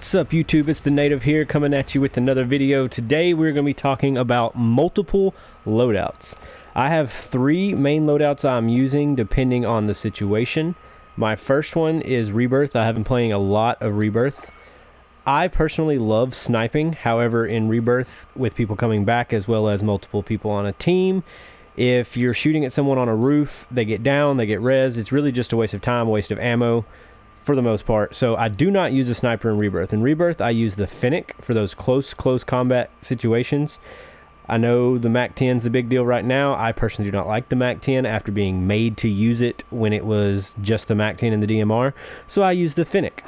What's up YouTube, it's the Native here coming at you with another video. Today we're going to be talking about multiple loadouts. I have three main loadouts I'm using depending on the situation. My first one is Rebirth. I have been playing a lot of Rebirth. I personally love sniping, however in Rebirth with people coming back as well as multiple people on a team, if you're shooting at someone on a roof, they get down, they get res, it's really just a waste of time, a waste of ammo. For the most part. So I do not use a sniper in Rebirth. In Rebirth, I use the Fennec for those close combat situations. I know the MAC-10 is the big deal right now. I personally do not like the MAC-10 after being made to use it when it was just the MAC-10 in the DMR. So I use the Fennec.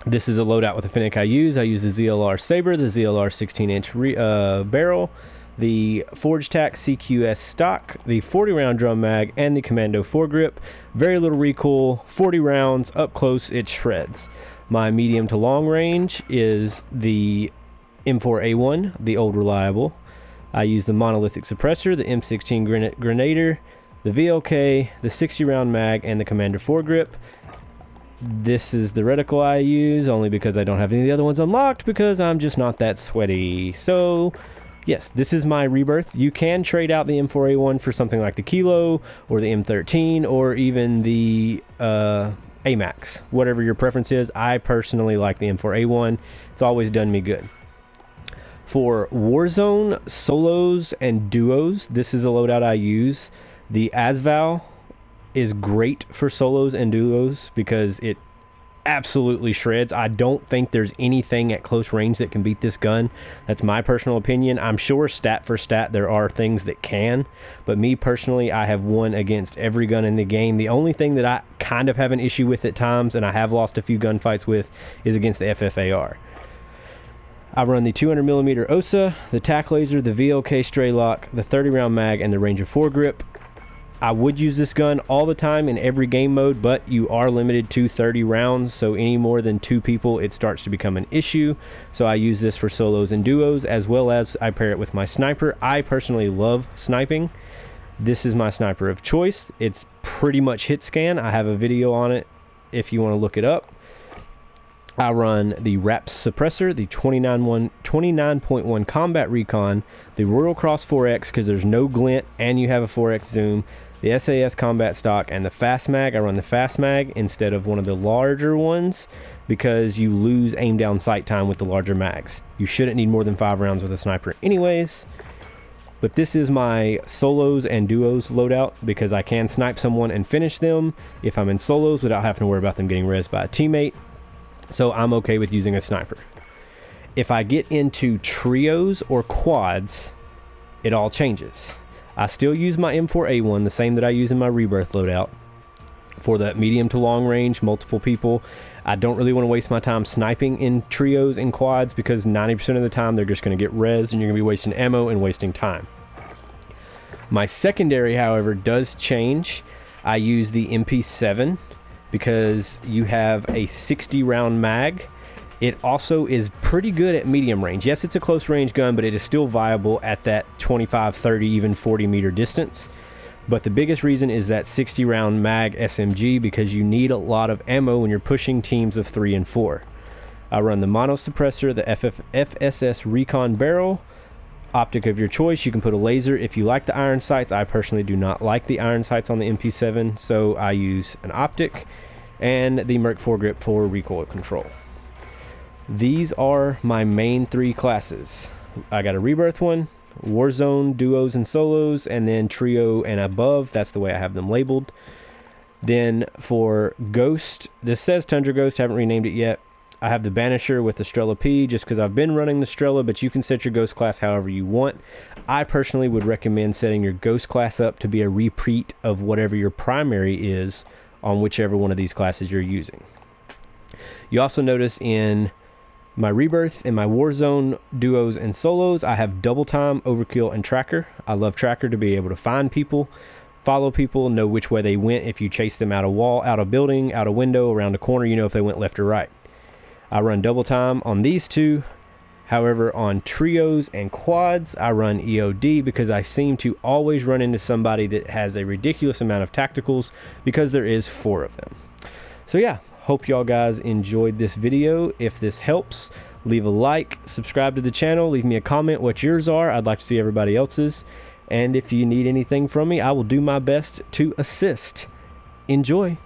This is a loadout with the Fennec I use. I use the ZLR Saber, the ZLR 16-inch barrel, the Forge Tac CQS stock, the 40 round drum mag, and the Commando foregrip. Very little recoil, 40 rounds, up close it shreds. My medium to long range is the M4A1, the old reliable. I use the monolithic suppressor, the M16 Grenadier, the VLK, the 60 round mag, and the Commander foregrip. This is the reticle I use, only because I don't have any of the other ones unlocked because I'm just not that sweaty. So yes, this is my Rebirth. You can trade out the M4A1 for something like the Kilo or the M13 or even the AMAX, whatever your preference is. I personally like the M4A1. It's always done me good. For Warzone solos and duos, this is a loadout I use. The Asval is great for solos and duos because it absolutely shreds. I don't think there's anything at close range that can beat this gun. That's my personal opinion. I'm sure stat for stat there are things that can, but me personally, I have won against every gun in the game. The only thing that I kind of have an issue with at times, and I have lost a few gunfights with, is against the FFAR. I run the 200mm OSA, the TAC laser, the VLK stray lock, the 30 round mag, and the Ranger foregrip. I would use this gun all the time in every game mode, but you are limited to 30 rounds, so any more than 2 people it starts to become an issue. So I use this for solos and duos, as well as I pair it with my sniper. I personally love sniping. This is my sniper of choice. It's pretty much hit scan. I have a video on it if you want to look it up. I run the RAPS suppressor, the 29.1 combat recon, the Royal Cross 4X because there's no glint and you have a 4X zoom, the SAS combat stock, and the fast mag. I run the fast mag instead of one of the larger ones because you lose aim down sight time with the larger mags. You shouldn't need more than 5 rounds with a sniper anyways. But this is my solos and duos loadout because I can snipe someone and finish them if I'm in solos without having to worry about them getting rezzed by a teammate. So I'm okay with using a sniper. If I get into trios or quads, it all changes. I still use my M4A1, the same that I use in my Rebirth loadout, for that medium to long range, multiple people. I don't really want to waste my time sniping in trios and quads because 90% of the time they're just going to get rezzed and you're going to be wasting ammo and wasting time. My secondary, however, does change. I use the MP7 because you have a 60 round mag. It also is pretty good at medium range. Yes, it's a close range gun, but it is still viable at that 25, 30, even 40 meter distance. But the biggest reason is that 60 round mag SMG because you need a lot of ammo when you're pushing teams of 3 and 4. I run the mono suppressor, the FSS recon barrel, optic of your choice. You can put a laser if you like the iron sights. I personally do not like the iron sights on the MP7, so I use an optic, and the Merc foregrip for recoil control. These are my main 3 classes. I got a Rebirth one, Warzone, duos and solos, and then trio and above. That's the way I have them labeled. Then for Ghost, this says Tundra Ghost, haven't renamed it yet. I have the Banisher with the Strela P just because I've been running the Strela, but you can set your Ghost class however you want. I personally would recommend setting your Ghost class up to be a repeat of whatever your primary is on whichever one of these classes you're using. You also notice in my Rebirth and my Warzone duos and solos, I have double time, overkill, and tracker. I love tracker to be able to find people, follow people, know which way they went. If you chase them out a wall, out a building, out a window, around a corner, you know if they went left or right. I run double time on these two. However, on trios and quads, I run EOD because I seem to always run into somebody that has a ridiculous amount of tacticals because there is 4 of them. So yeah, Hope y'all guys enjoyed this video. If this helps, leave a like, subscribe to the channel, leave me a comment what yours are. I'd like to see everybody else's. And if you need anything from me, I will do my best to assist. Enjoy.